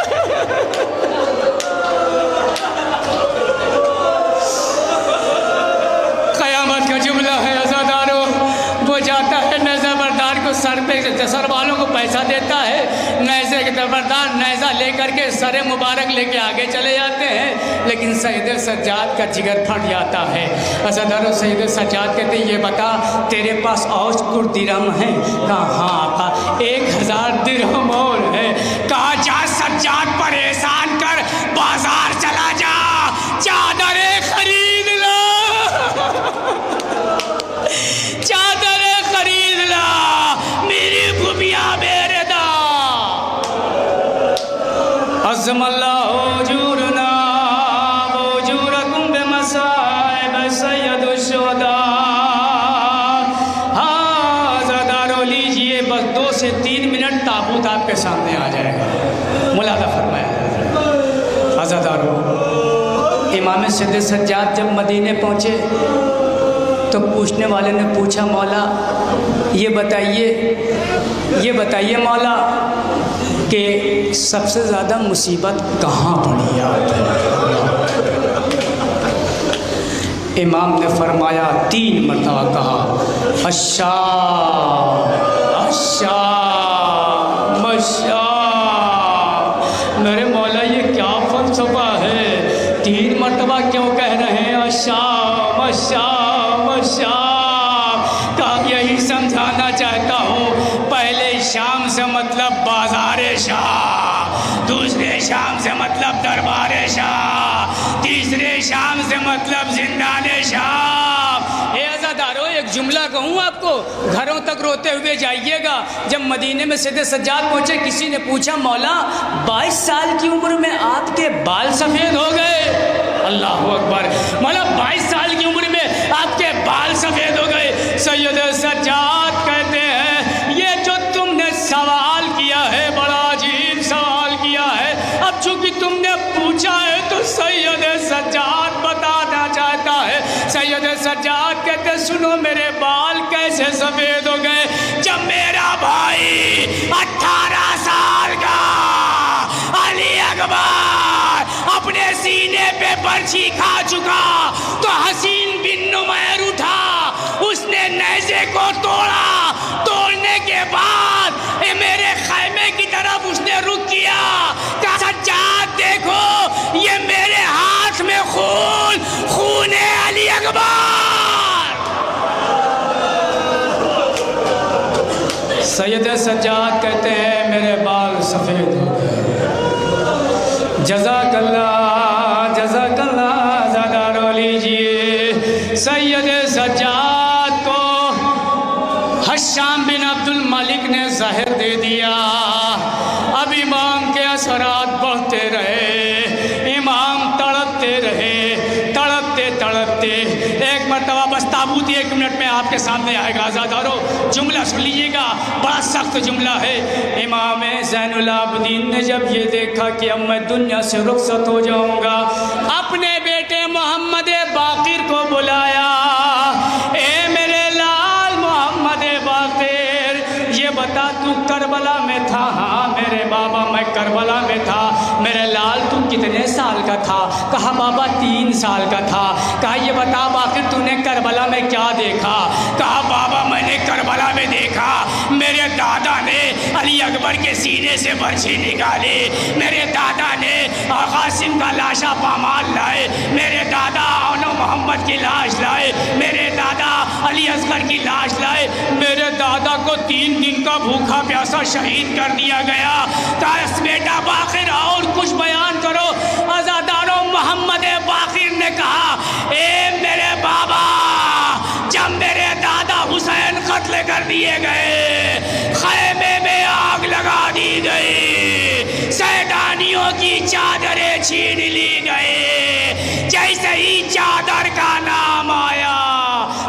قیامت کا جملہ ہے عزادارو. وہ جاتا ہے نیزہ بردار کو سر پہ سر والوں کو پیسہ دیتا ہے، نیزے کے بردار نیزہ لے کر کے سر مبارک لے کے آگے چلے جاتے ہیں. لیکن سید سجاد کا جگر پھٹ جاتا ہے. عزادارو سید سجاد کہتے ہیں یہ بتا تیرے پاس اور کچھ درہم ہیں؟ کہا ہاں آقا 1000 درہم اور ہے. کہا جا سجاد پر احسان کر، بازار چلا جا، چادریں خرید لا، چادریں خرید لا، میری پھوپھیاں میرے دا. عظم اللہ اجورنا واجورکم بمصائب سید الشہداء. ہاں زادارو لیجئے بس 2 سے 3 منٹ تابوت آپ کے سامنے آ جائے گا. ملاحظہ فرمایا عزادارو. امام سید سجاد جب مدینے پہنچے تو پوچھنے والے نے پوچھا مولا یہ بتائیے مولا کہ سب سے زیادہ مصیبت کہاں پڑی ہے آپ کو؟ امام نے فرمایا 3 مرتبہ کہا الشام الشام الشام. میرے مولا یہ کیا فلسفہ ہے؟ 3 مرتبہ کیوں کہہ رہے ہیں الشام الشام الشام؟ کہا یہی سمجھانا چاہتا ہوں پہلے شام سے مطلب بازار شاہ، دوسرے شام سے مطلب دربار شاہ، تیسرے شام سے مطلب زندان شام. اے عزادارو ایک جملہ کہوں آپ کو، گھروں تک روتے ہوئے جائیے گا. جب مدینے میں سید سجاد پہنچے کسی نے پوچھا مولا 22 سال کی عمر میں آپ کے بال سفید ہو گئے. اللہ اکبر. مولا 22 سال کی عمر میں آپ کے بال سفید ہو گئے. سید سجاد کہتے ہیں یہ جو تم نے سوال کیا ہے بڑا عجیب سوال کیا ہے. اب چونکہ تم نے پوچھا ہے تو سید سجاد بتانا چاہتا ہے. سید سجاد کہتے سنو میرے بال کیسے سفید ہو گئے. جب میرا بھائی 18 سال کا علی اکبر اپنے سینے پہ برچھی کھا چکا تو حسین بن نمیر اٹھا، اس نے نیزے کو توڑا. توڑنے کے بعد میرے خیمے کی طرف اس نے رخ کیا. کہا سجاد دیکھو یہ میرے ہاتھ میں خون علی اکبر. سید سجاد کہتے ہیں میرے بال سفید ہو گئے. جزاک اللہ زیادہ رو لیجیے۔ سید سجاد کو حشام بن عبد الملک نے زہر دے دیا، اب امام کے اثرات بڑھتے رہے، امام تڑپتے رہے، تڑپتے ایک مرتبہ بس تابوت 1 منٹ میں آپ کے سامنے آئے گا آزادارو، جملہ سن لیجیے گا، بڑا سخت جملہ ہے۔ امام زین العابدین نے جب یہ دیکھا کہ اب میں دنیا سے رخصت ہو جاؤں گا، اپنے بیٹے محمد باقر کو بلایا، اے میرے لال محمد باقر، یہ بتا تو کربلا میں تھا؟ ہاں میرے بابا میں کربلا میں تھا۔ میرے لال تو کتنے سال کا تھا؟ کہا بابا 3 سال کا تھا۔ کہا یہ بتا باقر تو نے کربلا میں کیا دیکھا؟ کہا بابا میں نے کربلا میں دیکھا میرے دادا نے علی اکبر کے سینے سے برچھی نکالی، میرے دادا نے قاسم کا لاشا پامال لائے، میرے دادا محمد کی لاش لائے، میرے دادا علی اصغر کی لاش لائے، میرے دادا کو 3 دن کا بھوکا پیاسا شہید کر دیا گیا۔ کہا بیٹا باقر اور کچھ بیان کرو۔ عزادارو محمد باقر نے کہا اے میرے بابا، جب میرے دادا حسین قتل کر دیے گئے، خیمے میں آگ لگا دی گئی، سیدانیوں کی چادریں چھین لی گئی، جیسے ہی چادر کا نام آیا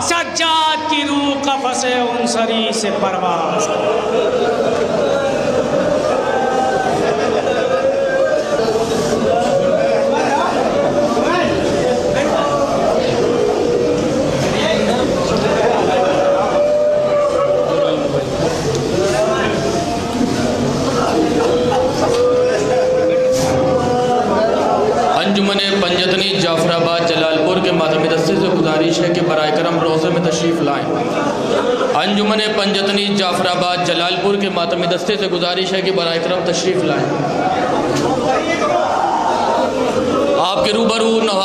سجاد کی روح قفس عنصری سے پرواز۔ انجمن پنجتنی جعفر آباد جلال پور کے ماتمی دستے سے گزارش ہے کہ برائے کرم روزے میں تشریف لائیں۔ انجمن پنجتنی جعفر آباد جلال پور کے ماتمی دستے سے گزارش ہے کہ برائے کرم تشریف لائیں۔ آپ کے روبرو نواخان